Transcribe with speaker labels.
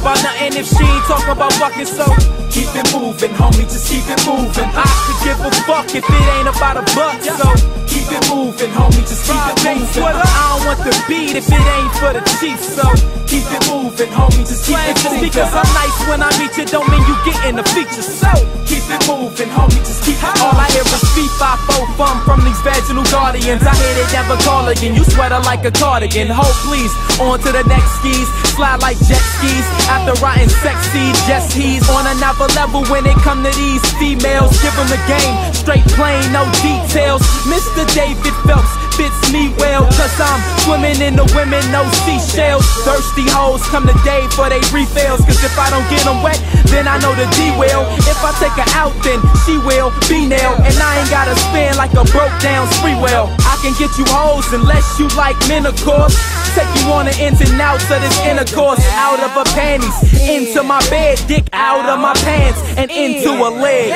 Speaker 1: about nothing if she ain't talking about fucking. So
Speaker 2: keep it moving, homie, just keep it moving.
Speaker 1: I could give a fuck if it ain't about a buck. So
Speaker 2: keep it moving, homie, just keep it moving.
Speaker 1: I don't want the beat if it ain't for the Chiefs. So
Speaker 2: keep it moving, homie, just keep it
Speaker 1: just
Speaker 2: moving.
Speaker 1: because I'm nice when I meet you don't mean you getting the feature. So
Speaker 2: keep it moving, homie, just keep it moving.
Speaker 1: All I hear is fee-fi-fo fum from these vaginal guardians. I hear they never call again. You sweater like a cardigan. Hold please, on to the next skis. Slide like jet skis. After riding sexy, just he's on another level when it come to these females. Give them the game, straight plain, no details. Mr. David Phelps fits me well, cause I'm swimming in the women, no seashells. Thirsty hoes come to Dave for they refills, cause if I don't get them wet, then I know the D will. If I take her out, then she will be nailed. And I ain't gotta spin like a broke down spree well. I can get you hoes unless you like men, of course. Take you on the ins and outs of this intercourse. Out of her panties, into my bed, dick out of my pants, and into a leg.